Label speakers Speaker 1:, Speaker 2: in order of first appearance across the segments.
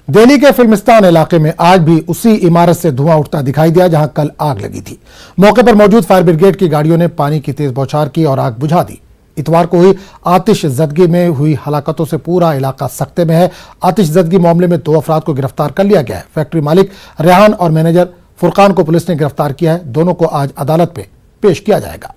Speaker 1: दिल्ली के फिल्मिस्तान इलाके में आज भी उसी इमारत से धुआं उठता दिखाई दिया जहां कल आग लगी थी। मौके पर मौजूद फायर ब्रिगेड की गाड़ियों ने पानी की तेज बौछार की और आग बुझा दी। इतवार को हुई आतिशजदगी में हुई हलाकतों से पूरा इलाका सख्ते में है। आतिशजदगी मामले में 2 अफराद को गिरफ्तार कर लिया गया है। फैक्ट्री मालिक रेहान और मैनेजर फुरकान को पुलिस ने गिरफ्तार किया है। दोनों को आज अदालत में पेश किया जाएगा।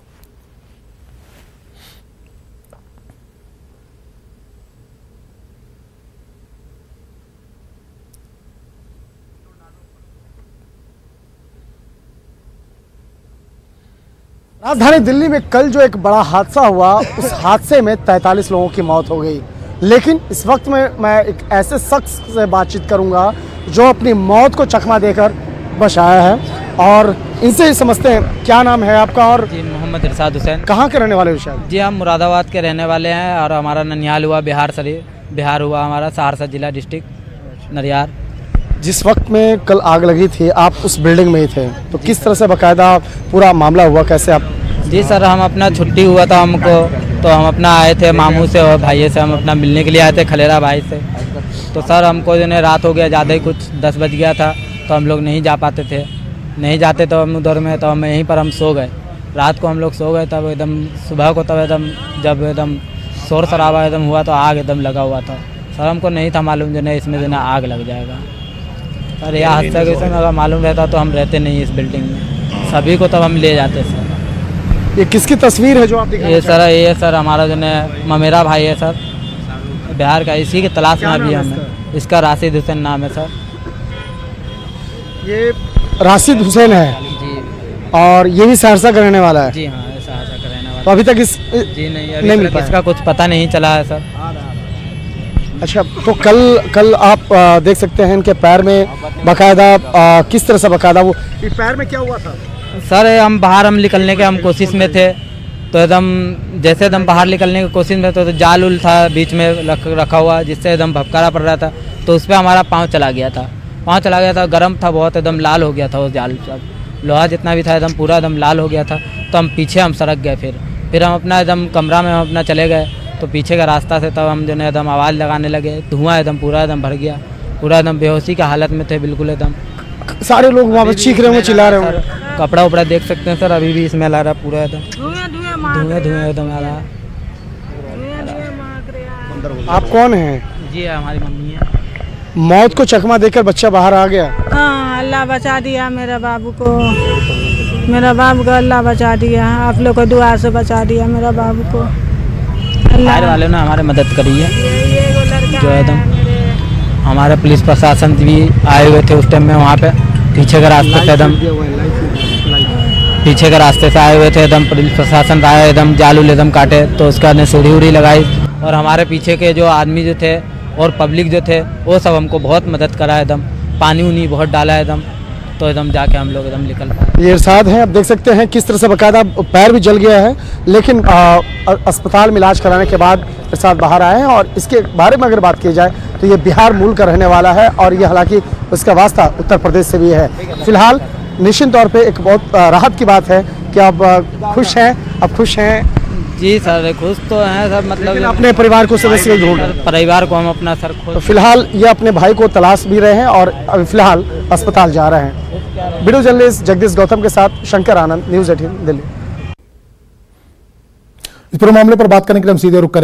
Speaker 2: राजधानी दिल्ली में कल जो एक बड़ा हादसा हुआ, उस हादसे में 43 लोगों की मौत हो गई। लेकिन इस वक्त में मैं एक ऐसे शख्स से बातचीत करूंगा जो अपनी मौत को चकमा देकर बचाया है और इनसे ही समझते हैं। क्या नाम है आपका? और
Speaker 3: जी, मोहम्मद इरशाद हुसैन।
Speaker 2: कहाँ के रहने वाले हो? शायद
Speaker 3: जी, हम मुरादाबाद के रहने वाले हैं और हमारा ननिहाल हुआ बिहार हुआ हमारा सहरसा जिला डिस्ट्रिक्ट नरियार।
Speaker 2: जिस वक्त में कल आग लगी थी आप उस बिल्डिंग में ही थे, तो किस तरह से बाकायदा पूरा मामला हुआ, कैसे आप?
Speaker 3: जी सर, हम अपना छुट्टी हुआ था हमको, तो हम अपना आए थे मामू से और भाई से, हम अपना मिलने के लिए आए थे खलेरा भाई से। तो सर हमको जो है रात हो गया, ज़्यादा ही कुछ 10 बज गया था, तो हम लोग नहीं जा पाते थे। नहीं जाते तो हम उधर में, तो हम यहीं पर हम सो गए। रात को हम लोग सो गए, तब एकदम सुबह को तब एकदम जब एकदम शोर शराबा एकदम हुआ तो आग एकदम लगा हुआ था। सर हमको नहीं था मालूम जो है इसमें जो है आग लग जाएगा। सर यह हादसा के समय अगर मालूम रहता तो हम रहते नहीं इस बिल्डिंग में, सभी को तब हम ले जाते सर।
Speaker 2: ये किसकी तस्वीर है जो आप दिखा?
Speaker 3: ये सर हमारा जो है ममेरा भाई है सर, बिहार का। इसी की तलाश में अभी हमें। इसका राशिद हुसैन नाम है सर।
Speaker 2: ये राशिद हुसैन है
Speaker 3: जी,
Speaker 2: और ये भी सहरसा का रहने वाला है।
Speaker 3: जी हाँ, सहरसा का रहने वाला।
Speaker 2: तो अभी तक
Speaker 3: जी नहीं, अभी
Speaker 2: मिल
Speaker 3: तक
Speaker 2: पाया।
Speaker 3: इसका कुछ पता नहीं चला है सर।
Speaker 2: अच्छा, तो कल आप देख सकते हैं इनके पैर में बाकायदा किस तरह से बाकायदा वो पैर में क्या हुआ था?
Speaker 3: सर हम बाहर निकलने के हम कोशिश में थे, तो एकदम जैसे एकदम बाहर निकलने की कोशिश में थे तो जाल उल था बीच में रखा हुआ, जिससे एकदम भपकारा पड़ रहा था, तो उस पर हमारा पाँव चला गया था। गर्म था बहुत, एकदम लाल हो गया था वो जाल, सब लोहा जितना भी था एकदम पूरा एकदम लाल हो गया था। तो हम पीछे हम सड़क गए, फिर हम अपना एकदम कमरा में हम अपना चले गए। तो पीछे का रास्ता से तब हम जो है एकदम आवाज़ लगाने लगे, धुआं एकदम पूरा एकदम भर गया, पूरा एकदम बेहोशी की हालत में थे बिल्कुल एकदम।
Speaker 2: सारे लोग वहाँ पे चीख रहे होंगे, चिल्ला रहे होंगे।
Speaker 3: कपड़ा उपड़ा देख सकते हैं सर, अभी भी इसमें ला रहा पूरा एकदम धुआं एकदम आ रहा।
Speaker 2: आप कौन हैं?
Speaker 3: जी हमारी मम्मी है।
Speaker 2: मौत को चकमा देकर बच्चा बाहर आ गया।
Speaker 4: हाँ, अल्लाह बचा दिया मेरे बाबू को। मेरा बाबू को अल्लाह बचा दिया, आप लोग को दुआ से बचा दिया मेरा बाबू को।
Speaker 3: बाहर वालों ने हमारे मदद करी है, जो एकदम हमारे पुलिस प्रशासन भी आए हुए थे उस टाइम में। वहाँ पे पीछे के रास्ते से आए हुए थे, एकदम पुलिस प्रशासन आया, एकदम जाल उल एकदम काटे, तो उसका ने सीढ़ी उड़ी लगाई। और हमारे पीछे के जो आदमी जो थे और पब्लिक जो थे वो सब हमको बहुत मदद करा, एकदम पानी उनी बहुत डाला एकदम, तो एकदम जाके हम लोग एकदम निकल पाए।
Speaker 2: ये इरशाद है, आप देख सकते हैं किस तरह से बाकायदा पैर भी जल गया है, लेकिन अस्पताल में इलाज कराने के बाद इरशाद बाहर आए हैं। और इसके बारे में अगर बात की जाए तो ये बिहार मूल का रहने वाला है और ये हालांकि उसका वास्ता उत्तर प्रदेश से भी है। फिलहाल निश्चित तौर पे एक बहुत राहत की बात है कि आप खुश हैं। अब खुश हैं?
Speaker 3: जी सर, खुश तो हैं सर, मतलब
Speaker 2: अपने परिवार को सदस्य ढूंढ रहे हैं।
Speaker 3: परिवार को हम अपना सर खुद।
Speaker 2: तो फिलहाल ये अपने भाई को तलाश भी रहे हैं और अभी फिलहाल अस्पताल जा रहे हैं। वीडियो जर्नलिस्ट जगदीश गौतम के साथ शंकर आनंद, न्यूज़ 18 दिल्ली।
Speaker 1: इस पूरे मामले पर बात करने के लिए हम सीधे रुक करें।